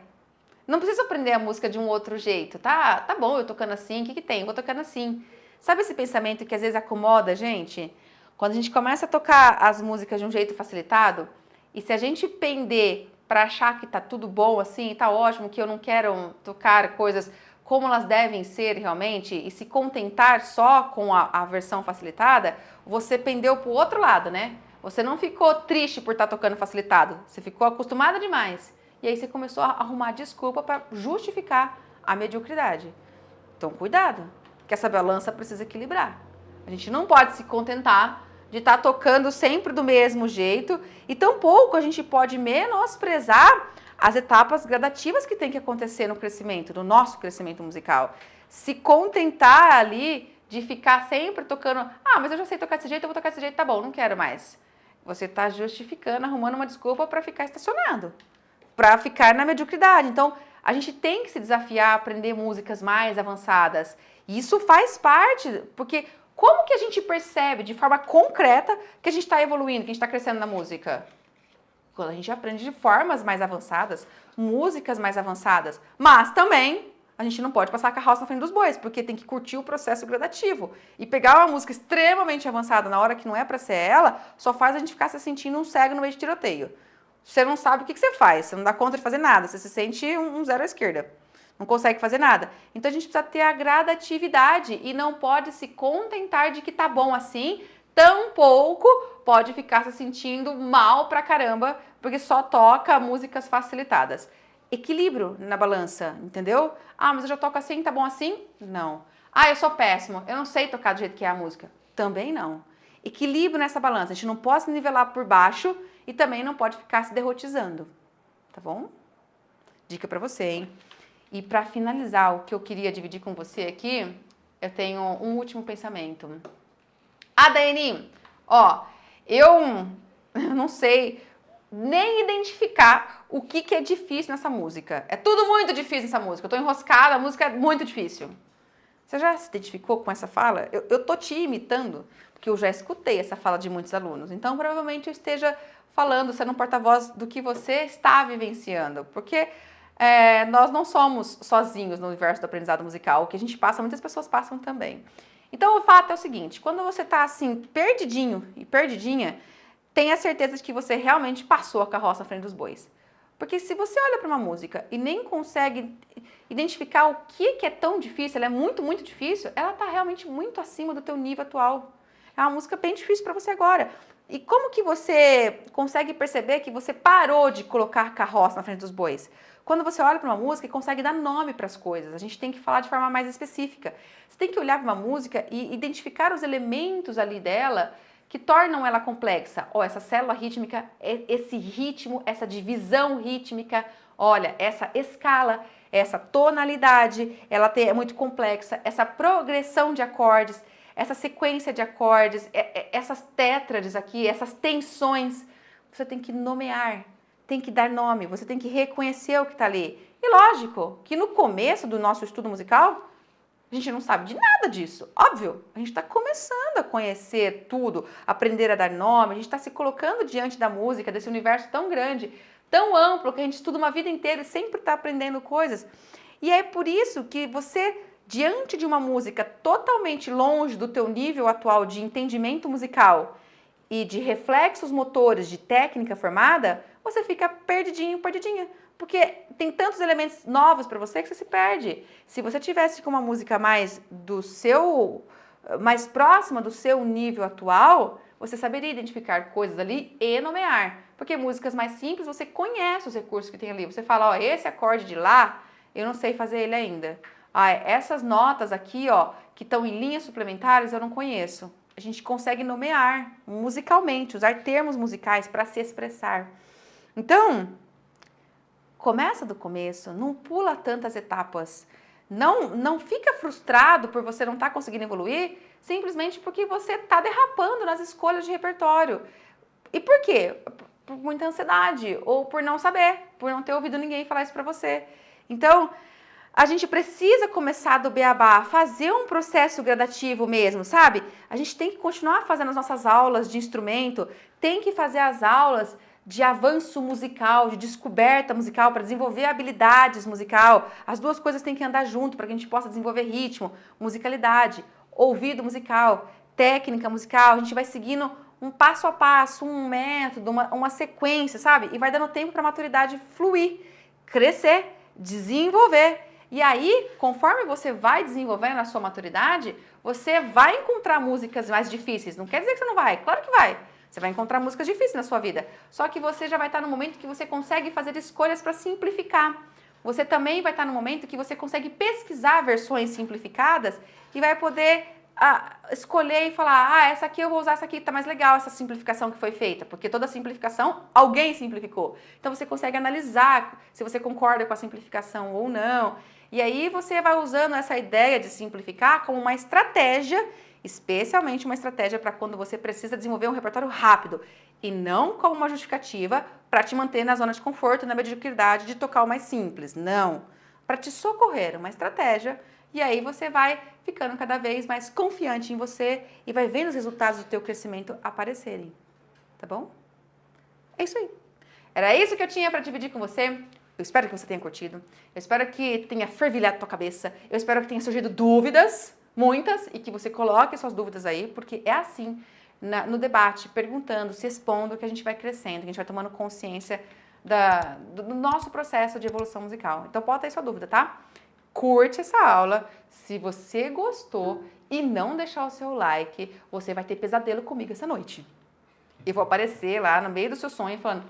Speaker 1: Não preciso aprender a música de um outro jeito, tá? Tá bom, eu tocando assim, o que tem? Eu vou tocando assim. Sabe esse pensamento que às vezes acomoda a gente? Quando a gente começa a tocar as músicas de um jeito facilitado, e se a gente pender para achar que tá tudo bom assim, tá ótimo, que eu não quero tocar coisas como elas devem ser realmente, e se contentar só com a versão facilitada, você pendeu pro outro lado, né? Você não ficou triste por estar tocando facilitado, você ficou acostumada demais. E aí você começou a arrumar desculpa para justificar a mediocridade. Então cuidado, que essa balança precisa equilibrar. A gente não pode se contentar de estar tocando sempre do mesmo jeito e tampouco a gente pode menosprezar as etapas gradativas que tem que acontecer no crescimento, no nosso crescimento musical. Se contentar ali de ficar sempre tocando, mas eu já sei tocar desse jeito, eu vou tocar desse jeito, tá bom, não quero mais. Você está justificando, arrumando uma desculpa para ficar estacionado, para ficar na mediocridade. Então, a gente tem que se desafiar a aprender músicas mais avançadas. E isso faz parte, porque como que a gente percebe de forma concreta que a gente está evoluindo, que a gente está crescendo na música? Quando a gente aprende de formas mais avançadas, músicas mais avançadas. Mas também a gente não pode passar a carroça na frente dos bois, porque tem que curtir o processo gradativo. E pegar uma música extremamente avançada na hora que não é para ser ela, só faz a gente ficar se sentindo um cego no meio de tiroteio. Você não sabe o que você faz, você não dá conta de fazer nada, você se sente um zero à esquerda. Não consegue fazer nada. Então a gente precisa ter a gradatividade e não pode se contentar de que tá bom assim, tampouco pode ficar se sentindo mal pra caramba, porque só toca músicas facilitadas. Equilíbrio na balança, entendeu? Mas eu já toco assim, tá bom assim? Não. Eu sou péssimo, eu não sei tocar do jeito que é a música. Também não. Equilíbrio nessa balança, a gente não pode se nivelar por baixo e também não pode ficar se derrotizando, tá bom? Dica pra você, hein? E para finalizar, o que eu queria dividir com você aqui, eu tenho um último pensamento. Dani, eu não sei nem identificar o que é difícil nessa música. É tudo muito difícil nessa música. Eu tô enroscada, a música é muito difícil. Você já se identificou com essa fala? Eu tô te imitando, porque eu já escutei essa fala de muitos alunos. Então, provavelmente eu esteja falando, sendo um porta-voz do que você está vivenciando. Porque nós não somos sozinhos no universo do aprendizado musical. O que a gente passa, muitas pessoas passam também. Então, o fato é o seguinte, quando você está assim, perdidinho e perdidinha, tenha certeza de que você realmente passou a carroça na frente dos bois. Porque se você olha para uma música e nem consegue identificar o que é tão difícil, ela é muito, muito difícil, ela está realmente muito acima do teu nível atual. É uma música bem difícil para você agora. E como que você consegue perceber que você parou de colocar a carroça na frente dos bois? Quando você olha para uma música e consegue dar nome para as coisas, a gente tem que falar de forma mais específica. Você tem que olhar para uma música e identificar os elementos ali dela que tornam ela complexa? Ó, essa célula rítmica, esse ritmo, essa divisão rítmica, olha, essa escala, essa tonalidade, ela é muito complexa, essa progressão de acordes, essa sequência de acordes, essas tétrades aqui, essas tensões, você tem que nomear, tem que dar nome, você tem que reconhecer o que está ali. E lógico que no começo do nosso estudo musical, a gente não sabe de nada disso, óbvio. A gente está começando a conhecer tudo, aprender a dar nome, a gente está se colocando diante da música, desse universo tão grande, tão amplo, que a gente estuda uma vida inteira e sempre está aprendendo coisas. E é por isso que você, diante de uma música totalmente longe do teu nível atual de entendimento musical e de reflexos motores, de técnica formada, você fica perdidinho, perdidinha. Porque tem tantos elementos novos para você que você se perde. Se você tivesse com uma música mais próxima do seu nível atual, você saberia identificar coisas ali e nomear. Porque músicas mais simples, você conhece os recursos que tem ali. Você fala, ó, esse acorde de lá, eu não sei fazer ele ainda. Ah, essas notas aqui, ó, que estão em linhas suplementares, eu não conheço. A gente consegue nomear musicalmente, usar termos musicais para se expressar. Então, começa do começo, não pula tantas etapas. Não fica frustrado por você não estar conseguindo evoluir, simplesmente porque você está derrapando nas escolhas de repertório. E por quê? Por muita ansiedade, ou por não saber, por não ter ouvido ninguém falar isso para você. Então, a gente precisa começar do beabá, fazer um processo gradativo mesmo, sabe? A gente tem que continuar fazendo as nossas aulas de instrumento, tem que fazer as aulas de avanço musical, de descoberta musical, para desenvolver habilidades musical. As duas coisas têm que andar junto para que a gente possa desenvolver ritmo, musicalidade, ouvido musical, técnica musical. A gente vai seguindo um passo a passo, um método, uma sequência, sabe? E vai dando tempo para a maturidade fluir, crescer, desenvolver. E aí, conforme você vai desenvolvendo a sua maturidade, você vai encontrar músicas mais difíceis. Não quer dizer que você não vai, claro que vai. Você vai encontrar músicas difíceis na sua vida. Só que você já vai estar no momento que você consegue fazer escolhas para simplificar. Você também vai estar no momento que você consegue pesquisar versões simplificadas e vai poder escolher e falar, essa aqui eu vou usar, essa aqui tá mais legal, essa simplificação que foi feita. Porque toda simplificação, alguém simplificou. Então você consegue analisar se você concorda com a simplificação ou não. E aí você vai usando essa ideia de simplificar como uma estratégia, especialmente uma estratégia para quando você precisa desenvolver um repertório rápido e não como uma justificativa para te manter na zona de conforto, na mediocridade de tocar o mais simples. Não. Para te socorrer, uma estratégia, e aí você vai ficando cada vez mais confiante em você e vai vendo os resultados do teu crescimento aparecerem. Tá bom? É isso aí. Era isso que eu tinha para dividir com você. Eu espero que você tenha curtido. Eu espero que tenha fervilhado tua cabeça. Eu espero que tenha surgido dúvidas, muitas, e que você coloque suas dúvidas aí, porque é assim, no debate, perguntando, se expondo, que a gente vai crescendo, que a gente vai tomando consciência do nosso processo de evolução musical. Então, bota aí sua dúvida, tá? Curte essa aula. Se você gostou e não deixar o seu like, você vai ter pesadelo comigo essa noite. Eu vou aparecer lá no meio do seu sonho falando,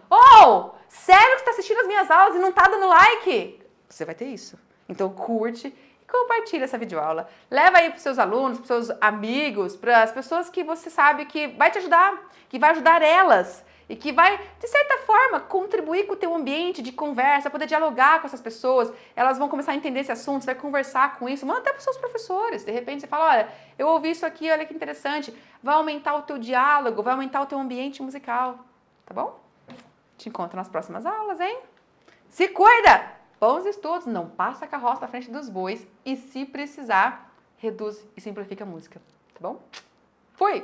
Speaker 1: sério que você tá assistindo as minhas aulas e não tá dando like? Você vai ter isso. Então, curte e compartilha essa videoaula. Leva aí pros seus alunos, pros seus amigos, para as pessoas que você sabe que vai te ajudar, que vai ajudar elas e que vai, de certa forma, contribuir com o teu ambiente de conversa, poder dialogar com essas pessoas. Elas vão começar a entender esse assunto, você vai conversar com isso, manda até pros seus professores. De repente você fala, olha, eu ouvi isso aqui, olha que interessante. Vai aumentar o teu diálogo, vai aumentar o teu ambiente musical. Tá bom? Te encontro nas próximas aulas, hein? Se cuida! Bons estudos, não passa a carroça na frente dos bois e, se precisar, reduz e simplifica a música. Tá bom? Fui!